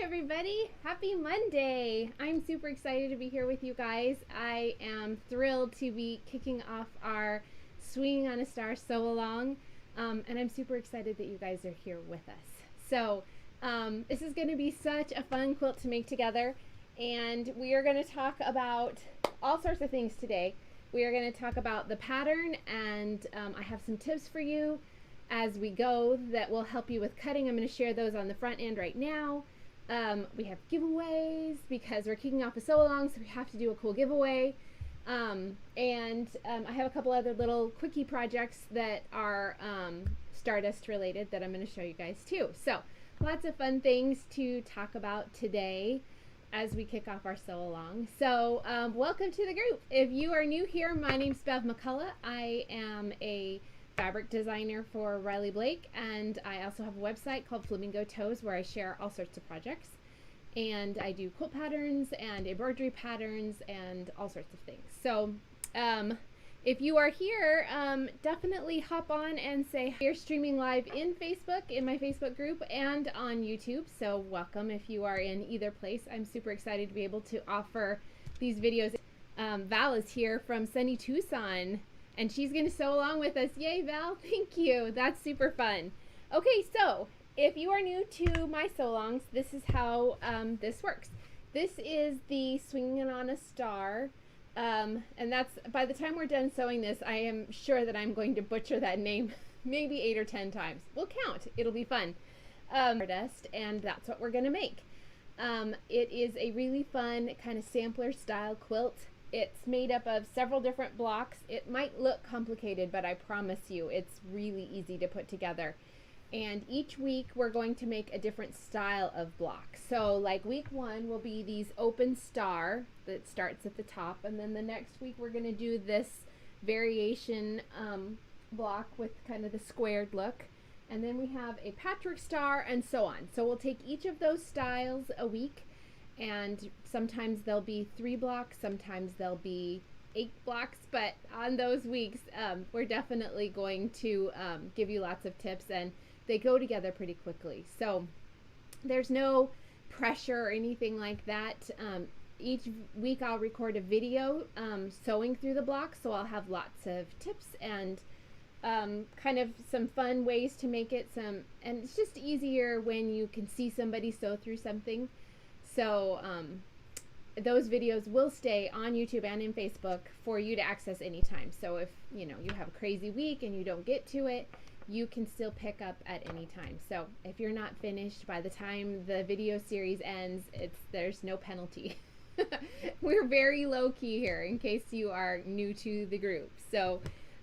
everybody. Happy Monday. I'm super excited to be here with you guys. I am thrilled to be kicking off our Swinging on a Star sew along, and I'm super excited that you guys are here with us. So this is going to be such a fun quilt to make together, and we are going to talk about all sorts of things today. We are going to talk about the pattern, and I have some tips for you as we go that will help you with cutting. I'm going to share those on the front end right now. We have giveaways because we're kicking off a sew along, so we have to do a cool giveaway. I have a couple other little quickie projects that are Stardust related that I'm going to show you guys too. So lots of fun things to talk about today as we kick off our sew along. So welcome to the group. If you are new here, my name's Bev McCullough. I am a fabric designer for Riley Blake, and I also have a website called Flamingo Toes where I share all sorts of projects, and I do quilt patterns and embroidery patterns and all sorts of things. So if you are here, definitely hop on and say you're streaming live in Facebook, in my Facebook group, and on YouTube. So welcome if you are in either place. I'm super excited to be able to offer these videos. Val is here from sunny Tucson, and she's going to sew along with us. Yay, Val. Thank you. That's super fun. Okay, so if you are new to my sew-alongs, this is how this works. This is the Swinging on a Star, and that's, by the time we're done sewing this, I am sure that I'm going to butcher that name maybe 8 or 10 times. We'll count. It'll be fun. Stardust, and that's what we're going to make. It is a really fun kind of sampler style quilt. It's made up of several different blocks. It might look complicated, but I promise you it's really easy to put together. And each week we're going to make a different style of block. So like week 1 will be these open star that starts at the top, and then the next week we're going to do this variation block with kind of the squared look. And then we have a patchwork star, and so on. So we'll take each of those styles a week, and sometimes there'll be 3 blocks, sometimes there'll be 8 blocks, but on those weeks we're definitely going to give you lots of tips, and they go together pretty quickly. So there's no pressure or anything like that. Each week I'll record a video sewing through the blocks, so I'll have lots of tips and kind of some fun ways to make it, and it's just easier when you can see somebody sew through something. So those videos will stay on YouTube and in Facebook for you to access anytime. So if you have a crazy week and you don't get to it, you can still pick up at any time. So if you're not finished by the time the video series ends, there's no penalty. We're very low key here in case you are new to the group. So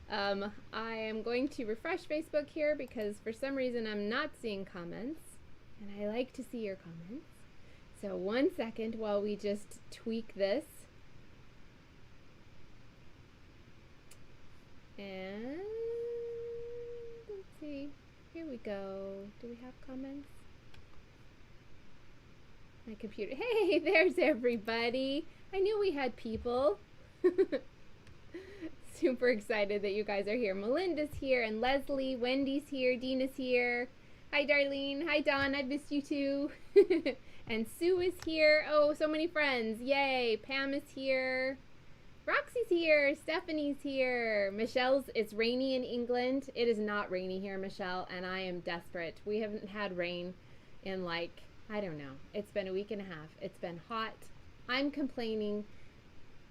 I am going to refresh Facebook here because for some reason I'm not seeing comments, and I like to see your comments. So 1 second while we just tweak this. And let's see. Here we go. Do we have comments? My computer. Hey, there's everybody. I knew we had people. Super excited that you guys are here. Melinda's here, and Leslie, Wendy's here, Dina's here. Hi, Darlene. Hi, Dawn. I missed you too. And Sue is here. Oh, so many friends. Yay. Pam is here. Roxy's here. Stephanie's here. It's rainy in England. It is not rainy here, Michelle, and I am desperate. We haven't had rain in I don't know. It's been a week and a half. It's been hot. I'm complaining.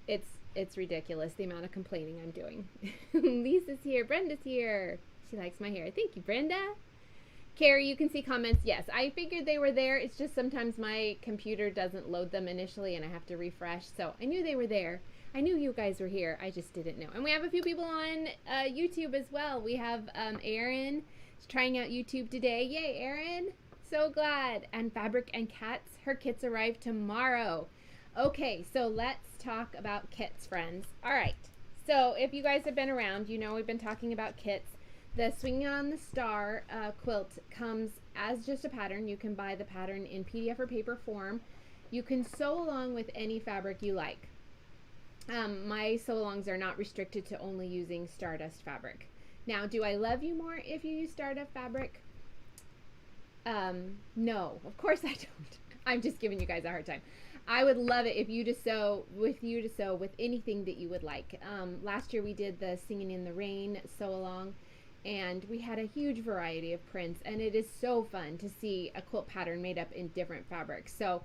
It's ridiculous the amount of complaining I'm doing. Lisa's here. Brenda's here. She likes my hair. Thank you, Brenda. Carrie, you can see comments. Yes, I figured they were there. It's just sometimes my computer doesn't load them initially and I have to refresh. So I knew they were there. I knew you guys were here. I just didn't know. And we have a few people on YouTube as well. We have Erin. She's trying out YouTube today. Yay, Erin. So glad. And Fabric and Cats. Her kits arrive tomorrow. Okay, so let's talk about kits, friends. All right. So if you guys have been around, you know we've been talking about kits. The Swinging on the Star quilt comes as just a pattern. You can buy the pattern in PDF or paper form. You can sew along with any fabric you like. My sew-alongs are not restricted to only using Stardust fabric. Now, do I love you more if you use Stardust fabric? No, of course I don't. I'm just giving you guys a hard time. I would love it if you to sew with anything that you would like. Last year we did the Singing in the Rain sew along, and we had a huge variety of prints, and it is so fun to see a quilt pattern made up in different fabrics. So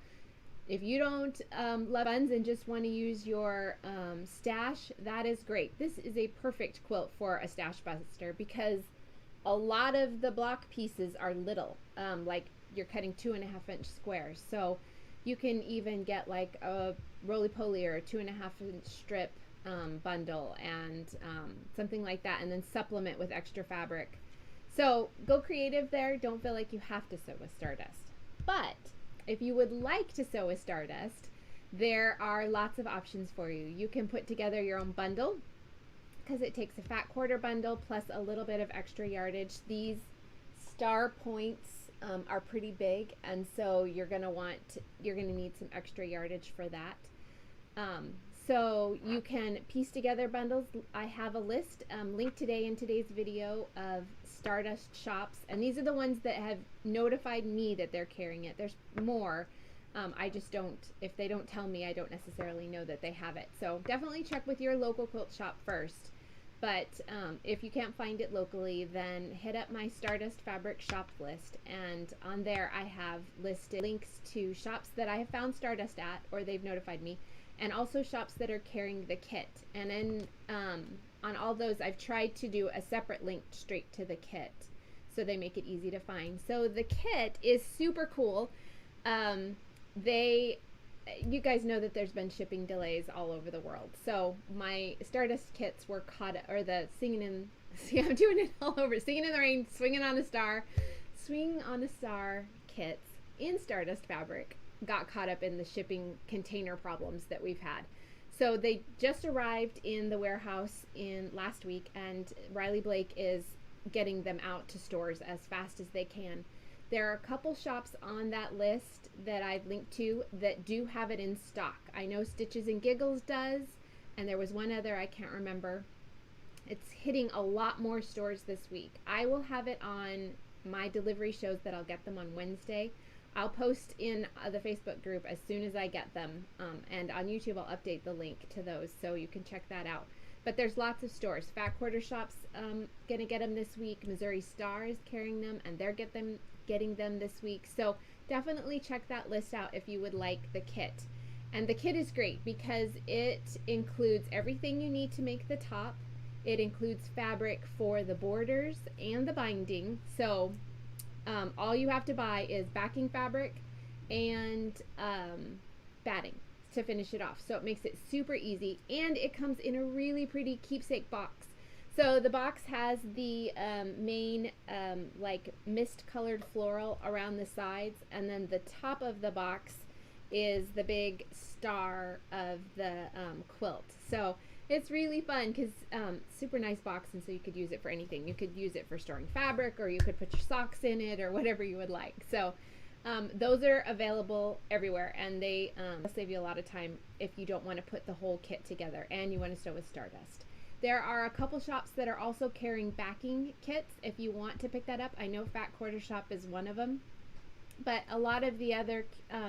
if you don't love buns and just want to use your stash, that is great. This is a perfect quilt for a stash buster because a lot of the block pieces are little, like you're cutting 2.5-inch squares. So you can even get like a roly-poly or a 2.5-inch strip bundle and something like that, and then supplement with extra fabric. So go creative there. Don't feel like you have to sew with Stardust. But if you would like to sew with Stardust, there are lots of options for you. You can put together your own bundle because it takes a fat quarter bundle plus a little bit of extra yardage. These star points are pretty big, and so you're gonna need some extra yardage for that. So you can piece together bundles. I have a list linked today in today's video of Stardust shops, and these are the ones that have notified me that they're carrying it. There's more. I just don't, if they don't tell me, I don't necessarily know that they have it. So definitely check with your local quilt shop first. But if you can't find it locally, then hit up my Stardust Fabric Shop list, and on there I have listed links to shops that I have found Stardust at, or they've notified me, and also shops that are carrying the kit. And then on all those, I've tried to do a separate link straight to the kit, so they make it easy to find. So the kit is super cool. You guys know that there's been shipping delays all over the world. So my Stardust kits were caught, or the Singing in, see, I'm doing it all over. Singing in the Rain, Swing on a Star kits in Stardust fabric got caught up in the shipping container problems that we've had. So they just arrived in the warehouse in last week, and Riley Blake is getting them out to stores as fast as they can. There are a couple shops on that list that I've linked to that do have it in stock. I know Stitches and Giggles does, and there was one other I can't remember. It's hitting a lot more stores this week. I will have it on my delivery shows that I'll get them on Wednesday. I'll post in the Facebook group as soon as I get them, and on YouTube I'll update the link to those so you can check that out. But there's lots of stores. Fat Quarter Shop's gonna get them this week. Missouri Star is carrying them, and they're getting them this week. So definitely check that list out if you would like the kit. And the kit is great because it includes everything you need to make the top. It includes fabric for the borders and the binding. So all you have to buy is backing fabric and batting to finish it off. So it makes it super easy, and it comes in a really pretty keepsake box. So the box has the main like mist colored floral around the sides, and then the top of the box is the big star of the quilt. So it's really fun because super nice box, and so you could use it for anything. You could use it for storing fabric, or you could put your socks in it, or whatever you would like. So those are available everywhere, and they save you a lot of time if you don't want to put the whole kit together and you want to sew with Stardust. There are a couple shops that are also carrying backing kits if you want to pick that up. I know Fat Quarter Shop is one of them, but a lot of the other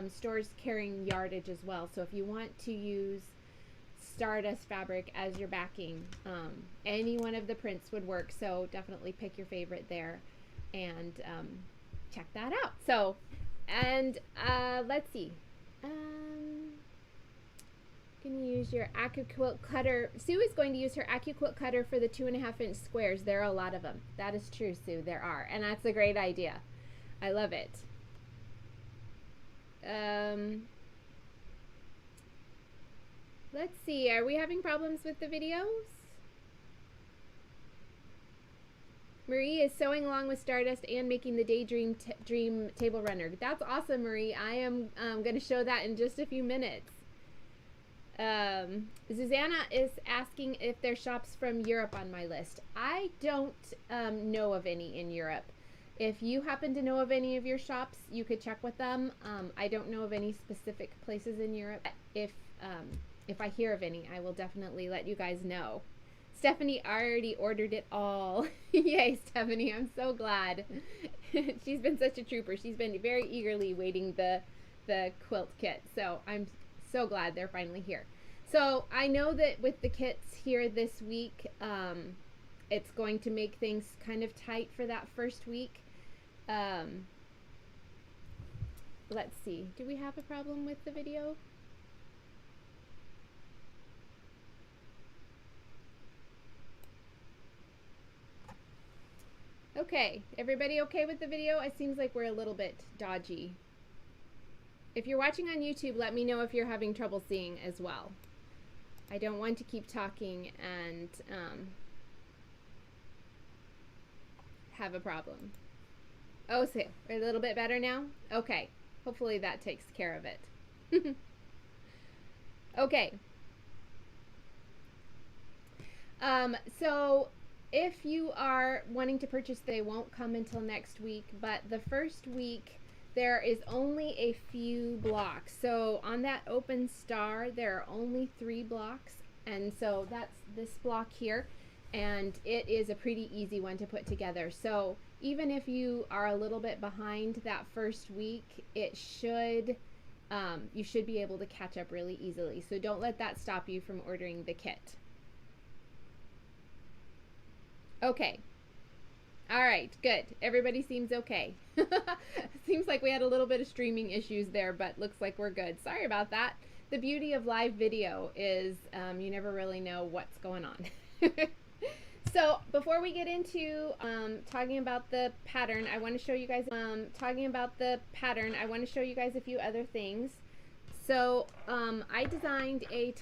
stores carrying yardage as well. So if you want to use Stardust fabric as your backing, any one of the prints would work. So definitely pick your favorite there and check that out. So, and let's see. Can you use your AccuQuilt cutter? Sue is going to use her AccuQuilt cutter for the 2.5-inch squares. There are a lot of them. That is true, Sue. There are, and that's a great idea. I love it. Let's see. Are we having problems with the videos? Marie is sewing along with Stardust and making the Daydream Dream Table Runner. That's awesome, Marie. I am going to show that in just a few minutes. Susanna is asking if there's shops from Europe on my list. I don't know of any in Europe. If you happen to know of any of your shops, you could check with them. I don't know of any specific places in Europe. If I hear of any, I will definitely let you guys know. Stephanie already ordered it all. Yay, Stephanie, I'm so glad. She's been such a trooper. She's been very eagerly waiting the the quilt kit. So I'm so glad they're finally here. So I know that with the kits here this week, it's going to make things kind of tight for that first week. Let's see. Do we have a problem with the video? Okay, everybody okay with the video? It seems like we're a little bit dodgy. If you're watching on YouTube, let me know if you're having trouble seeing as well. I don't want to keep talking and have a problem. Oh, so we're a little bit better now? Okay, hopefully that takes care of it. Okay. So if you are wanting to purchase, they won't come until next week, but the first week there is only a few blocks. So on that open star, there are only 3 blocks, and so that's this block here, and it is a pretty easy one to put together. So even if you are a little bit behind that first week, it should you should be able to catch up really easily. So don't let that stop you from ordering the kit. Okay. All right, good. Everybody seems okay. Seems like we had a little bit of streaming issues there, but looks like we're good. Sorry about that. The beauty of live video is you never really know what's going on. So before we get into talking about the pattern, I want to show you guys a few other things. So I designed a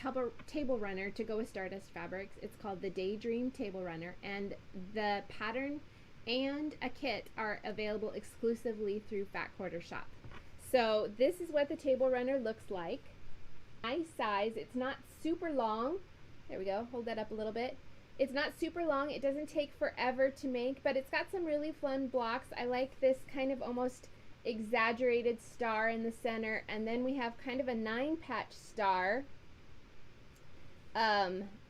table runner to go with Stardust Fabrics. It's called the Daydream Table Runner, and the pattern and a kit are available exclusively through Fat Quarter Shop. So this is what the table runner looks like. Nice size. It's not super long. There we go. Hold that up a little bit. It's not super long. It doesn't take forever to make, but it's got some really fun blocks. I like this kind of almost exaggerated star in the center, and then we have kind of a 9-patch star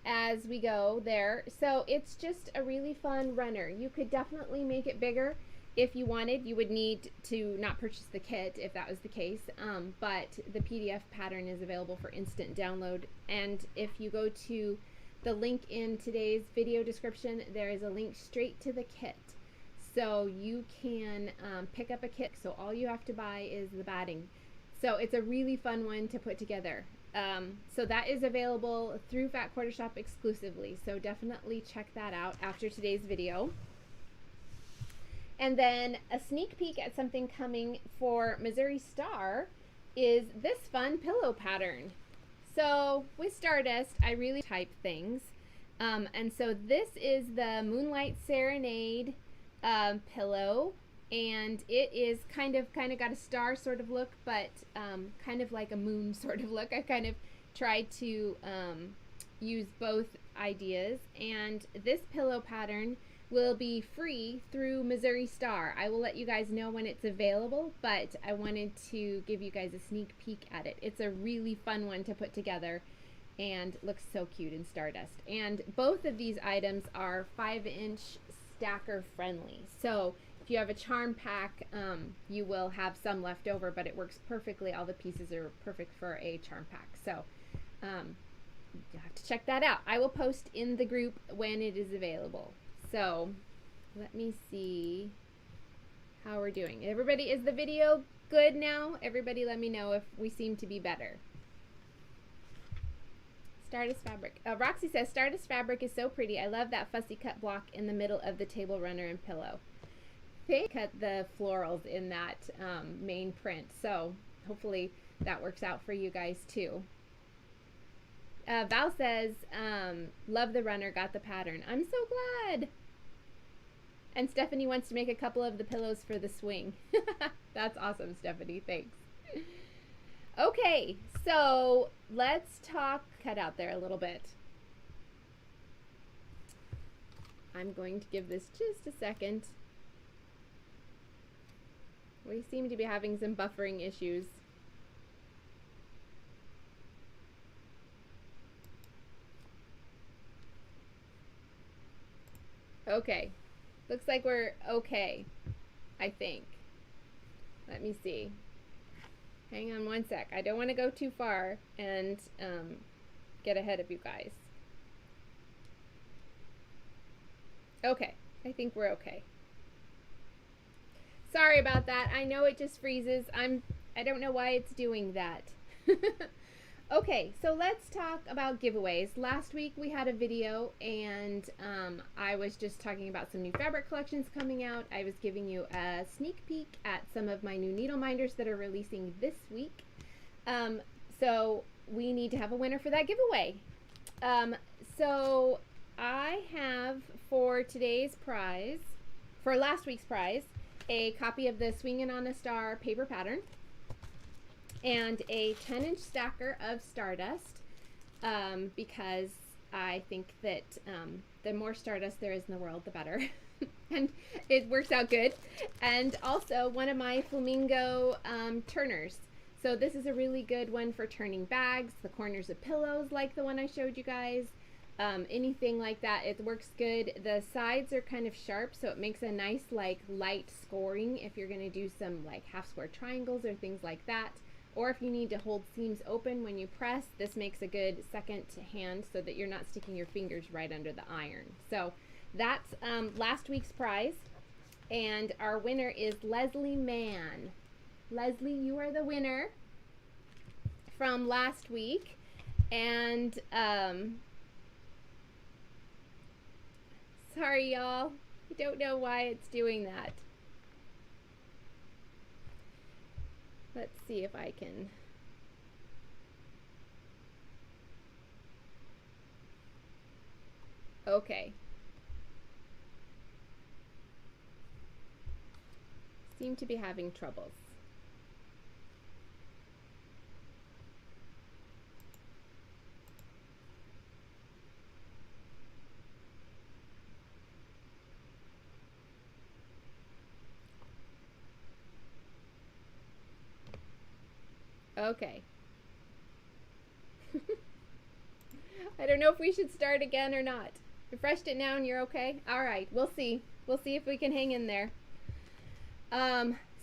as we go there. So it's just a really fun runner. You could definitely make it bigger if you wanted. You would need to not purchase the kit if that was the case, but the PDF pattern is available for instant download. And if you go to the link in today's video description, there is a link straight to the kit. So you can pick up a kit. So all you have to buy is the batting. So it's a really fun one to put together. So that is available through Fat Quarter Shop exclusively. So definitely check that out after today's video. And then a sneak peek at something coming for Missouri Star is this fun pillow pattern. So with Stardust, I really type things. And so this is the Moonlight Serenade pillow, and it is kind of got a star sort of look, but kind of like a moon sort of look. I kind of tried to use both ideas, and this pillow pattern will be free through Missouri Star. I will let you guys know when it's available, but I wanted to give you guys a sneak peek at it. It's a really fun one to put together and looks so cute in Stardust. And both of these items are 5-inch stacker friendly. So if you have a charm pack, you will have some left over, but it works perfectly. All the pieces are perfect for a charm pack. So you'll have to check that out. I will post in the group when it is available. So let me see how we're doing. Everybody, is the video good now? Everybody let me know if we seem to be better. Stardust Fabric. Roxy says, Stardust Fabric is so pretty. I love that fussy cut block in the middle of the table runner and pillow. They cut the florals in that main print, so hopefully that works out for you guys too. Val says, love the runner, got the pattern. I'm so glad. And Stephanie wants to make a couple of the pillows for the swing. That's awesome, Stephanie. Thanks. Okay, so let's talk, cut out there a little bit. I'm going to give this just a second. We seem to be having some buffering issues. Okay, looks like we're okay, I think. Let me see. Hang on one sec. I don't want to go too far and get ahead of you guys. Okay, I think we're okay. Sorry about that. I know it just freezes. I don't know why it's doing that. Okay, so let's talk about giveaways. Last week we had a video and I was just talking about some new fabric collections coming out. I was giving you a sneak peek at some of my new needle minders that are releasing this week. So we need to have a winner for that giveaway. So I have for today's prize, for last week's prize, a copy of the Swingin' on a Star paper pattern and a 10-inch stacker of Stardust because I think that the more Stardust there is in the world, the better. And it works out good. And also one of my flamingo turners. So this is a really good one for turning bags, the corners of pillows like the one I showed you guys, anything like that. It works good. The sides are kind of sharp, so it makes a nice like light scoring if you're going to do some like half square triangles or things like that. Or if you need to hold seams open when you press, this makes a good second hand so that you're not sticking your fingers right under the iron. So that's last week's prize. And our winner is Leslie Mann. Leslie, you are the winner from last week. And sorry, y'all. I don't know why it's doing that. Let's see if I can. Okay. Seem to be having troubles. Okay. I don't know if we should start again or not. Refreshed it now and you're okay? Alright, we'll see. We'll see if we can hang in there.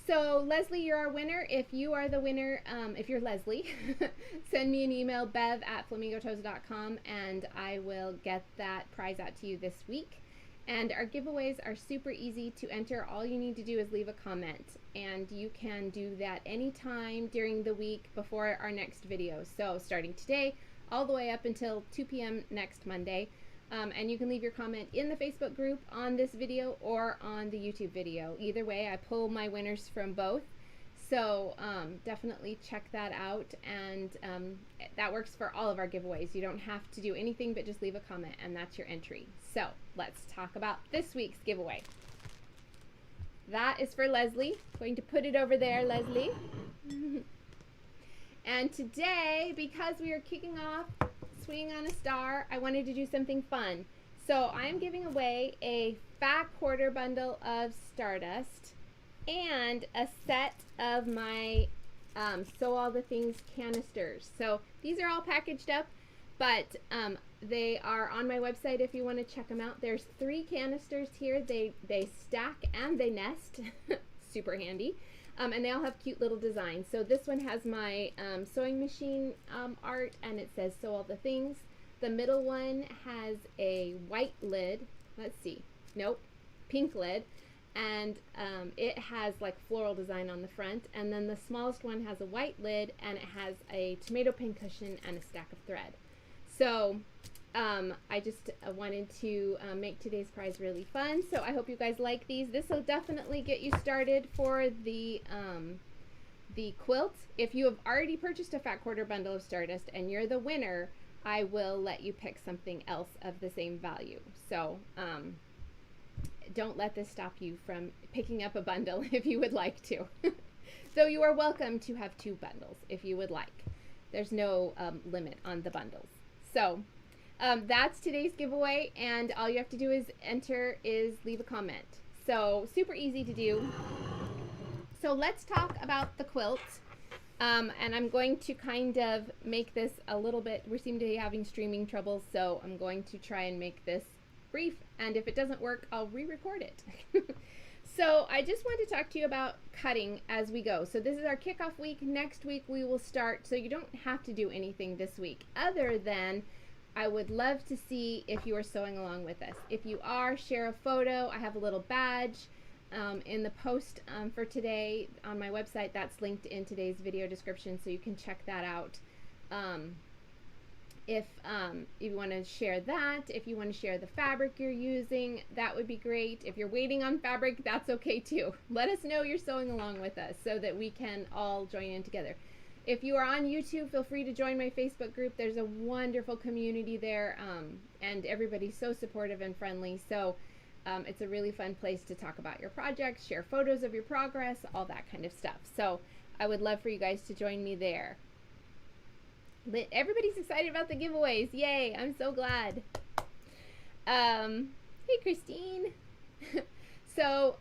So Leslie, you're our winner. If you are the winner, if you're Leslie, send me an email, bev@flamingotoes.com, and I will get that prize out to you this week. And our giveaways are super easy to enter. All you need to do is leave a comment, and you can do that anytime during the week before our next video. So starting today all the way up until 2 p.m. next Monday. And you can leave your comment in the Facebook group on this video or on the YouTube video. Either way, I pull my winners from both. So definitely check that out, and that works for all of our giveaways. You don't have to do anything but just leave a comment, and that's your entry. So let's talk about this week's giveaway. That is for Leslie. Going to put it over there, Leslie. And today, because we are kicking off Swinging on a Star, I wanted to do something fun. So I'm giving away a fat quarter bundle of Stardust and a set of my Sew All the Things canisters. So these are all packaged up, but they are on my website if you want to check them out. There's 3 canisters here. They stack and they nest. Super handy. And they all have cute little designs. So this one has my sewing machine art, and it says Sew All the Things. The middle one has a white lid. Let's see. Nope. Pink lid. And it has like floral design on the front. And then the smallest one has a white lid, and it has a tomato pin cushion and a stack of thread. So I just wanted to make today's prize really fun. So I hope you guys like these. This will definitely get you started for the quilt. If you have already purchased a fat quarter bundle of Stardust and you're the winner, I will let you pick something else of the same value. So don't let this stop you from picking up a bundle if you would like to. So you are welcome to have 2 bundles if you would like. There's no limit on the bundles. So that's today's giveaway, and all you have to do is leave a comment. So super easy to do. So let's talk about the quilt. And I'm going to kind of make this a little bit, we seem to be having streaming troubles, so I'm going to try and make this brief, and if it doesn't work, I'll re-record it. So I just want to talk to you about cutting as we go. So this is our kickoff week. Next week we will start, so you don't have to do anything this week other than I would love to see if you are sewing along with us. If you are, share a photo. I have a little badge in the post for today on my website. That's linked in today's video description, so you can check that out. If you want to share that, if you want to share the fabric you're using, that would be great. If you're waiting on fabric, that's okay too. Let us know you're sewing along with us so that we can all join in together. If you are on YouTube, feel free to join my Facebook group. There's a wonderful community there, and everybody's so supportive and friendly. So it's a really fun place to talk about your projects, share photos of your progress, all that kind of stuff. So I would love for you guys to join me there. Everybody's excited about the giveaways. Yay, I'm so glad. Hey, Christine. So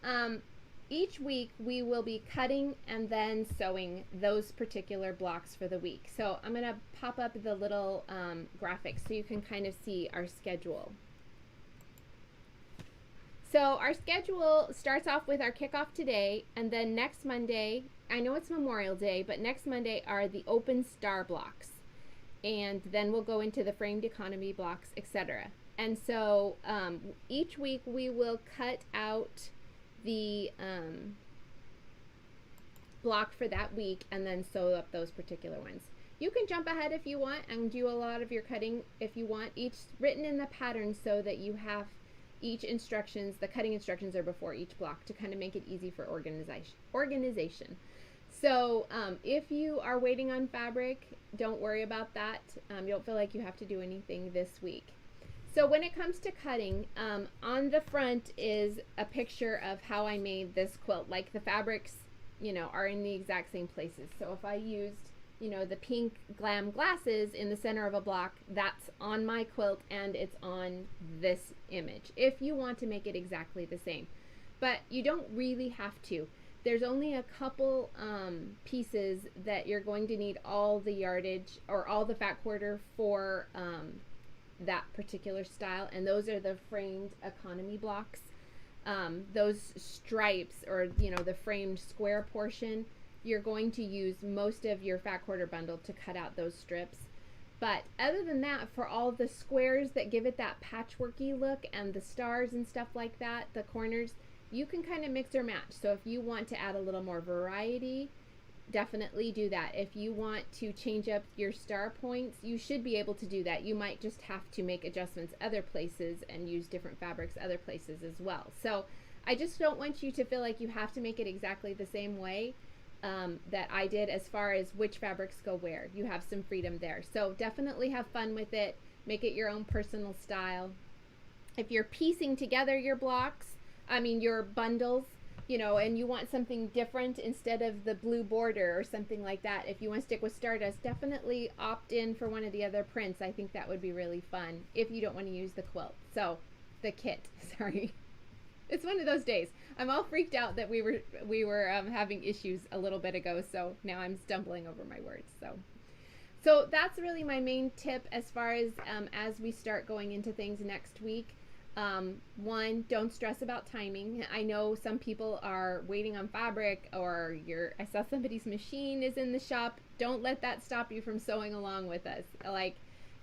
each week we will be cutting and then sewing those particular blocks for the week. So I'm going to pop up the little graphics so you can kind of see our schedule. So our schedule starts off with our kickoff today, and then next Monday, I know it's Memorial Day, but next Monday are the open star blocks. And then we'll go into the framed economy blocks, etc. And so each week we will cut out the block for that week and then sew up those particular ones. You can jump ahead if you want and do a lot of your cutting if you want, each written in the pattern so that you have each instructions, the cutting instructions are before each block to kind of make it easy for organization. So if you are waiting on fabric, don't worry about that. You don't feel like you have to do anything this week. So when it comes to cutting, on the front is a picture of how I made this quilt. Like the fabrics, you know, are in the exact same places. So if I used, you know, the pink glam glasses in the center of a block, that's on my quilt and it's on this image. If you want to make it exactly the same. But you don't really have to. There's only a couple pieces that you're going to need all the yardage or all the fat quarter for that particular style, and those are the framed economy blocks. Those stripes, or you know, the framed square portion, you're going to use most of your fat quarter bundle to cut out those strips. But other than that, for all the squares that give it that patchworky look and the stars and stuff like that, the corners, you can kind of mix or match. So if you want to add a little more variety, definitely do that. If you want to change up your star points, you should be able to do that. You might just have to make adjustments other places and use different fabrics other places as well. So I just don't want you to feel like you have to make it exactly the same way that I did as far as which fabrics go where. You have some freedom there. So definitely have fun with it. Make it your own personal style. If you're piecing together your blocks, your bundles, you know, and you want something different instead of the blue border or something like that, if you want to stick with Stardust, definitely opt in for one of the other prints. I think that would be really fun if you don't want to use the quilt. So, the kit, sorry. It's one of those days. I'm all freaked out that we were having issues a little bit ago, so now I'm stumbling over my words. So that's really my main tip as far as we start going into things next week. One, don't stress about timing. I know some people are waiting on fabric, or I saw somebody's machine is in the shop. Don't let that stop you from sewing along with us. Like,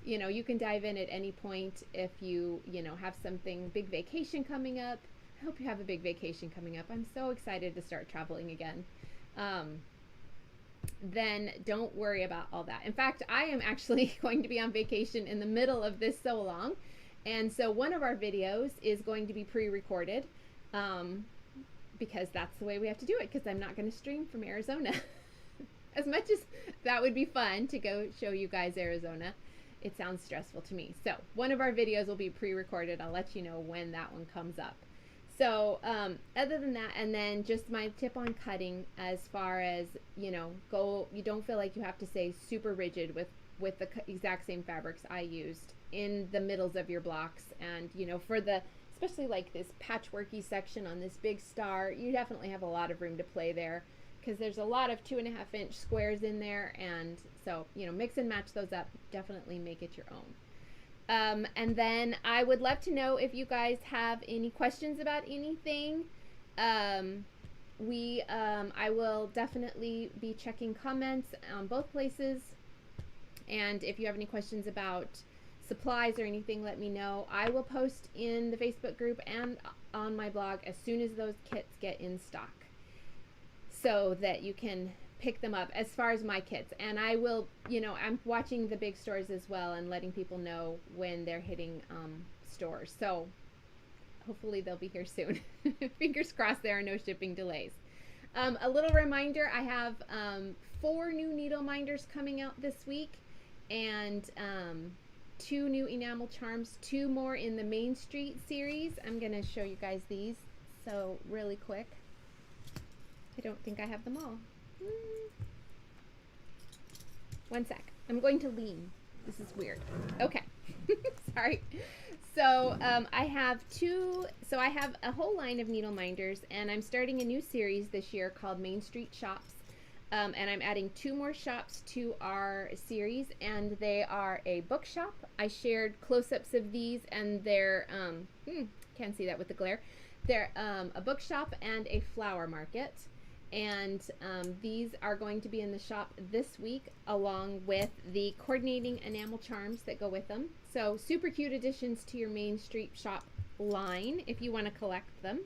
you know, you can dive in at any point if you have something, big vacation coming up. I hope you have a big vacation coming up. I'm so excited to start traveling again. Then don't worry about all that. In fact, I am actually going to be on vacation in the middle of this sew along. And so one of our videos is going to be pre-recorded because that's the way we have to do it, because I'm not going to stream from Arizona. As much as that would be fun to go show you guys Arizona, it sounds stressful to me. So one of our videos will be pre-recorded. I'll let you know when that one comes up. So other than that, and then just my tip on cutting, as far as, you don't feel like you have to stay super rigid with the exact same fabrics I used in the middles of your blocks. And for especially like this patchworky section on this big star, you definitely have a lot of room to play there, because there's a lot of 2.5-inch squares in there. And so mix and match those up. Definitely make it your own. And then I would love to know if you guys have any questions about anything. I will definitely be checking comments on both places. And if you have any questions about supplies or anything, let me know. I will post in the Facebook group and on my blog as soon as those kits get in stock, so that you can pick them up as far as my kits. And I will, I'm watching the big stores as well and letting people know when they're hitting stores. So hopefully they'll be here soon. Fingers crossed there are no shipping delays. A little reminder, I have 4 new needle minders coming out this week, and 2 new enamel charms, 2 more in the Main Street series. I'm going to show you guys these so really quick. I don't think I have them all. One sec. I'm going to lean. This is weird. Okay. Sorry. So I have a whole line of needle minders, and I'm starting a new series this year called Main Street Shops. And I'm adding 2 more shops to our series, and they are a bookshop. I shared close-ups of these, and they're, can't see that with the glare. They're a bookshop and a flower market. And these are going to be in the shop this week, along with the coordinating enamel charms that go with them. So super cute additions to your Main Street shop line if you want to collect them.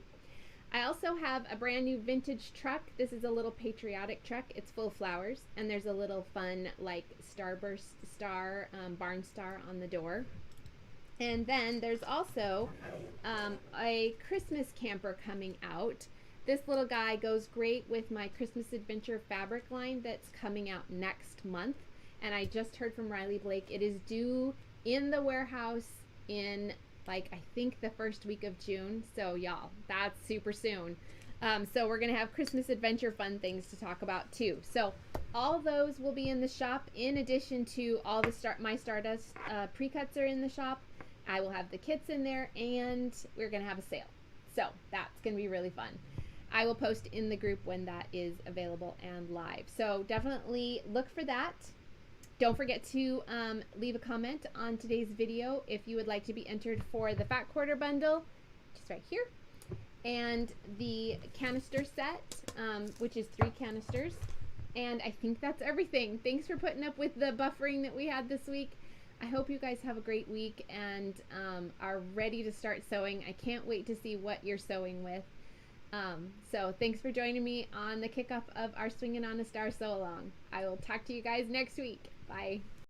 I also have a brand new vintage truck. This is a little patriotic truck. It's full of flowers, and there's a little fun like barn star on the door. And then there's also a Christmas camper coming out. This little guy goes great with my Christmas Adventure fabric line that's coming out next month. And I just heard from Riley Blake. It is due in the warehouse in, I think the first week of June. So y'all, that's super soon. So we're going to have Christmas Adventure fun things to talk about too. So all those will be in the shop, in addition to all the my Stardust pre-cuts are in the shop. I will have the kits in there, and we're going to have a sale. So that's going to be really fun. I will post in the group when that is available and live. So definitely look for that. Don't forget to leave a comment on today's video if you would like to be entered for the Fat Quarter Bundle, just right here, and the canister set, which is 3 canisters. And I think that's everything. Thanks for putting up with the buffering that we had this week. I hope you guys have a great week and are ready to start sewing. I can't wait to see what you're sewing with. So thanks for joining me on the kickoff of our Swinging on a Star sew along. I will talk to you guys next week. Bye.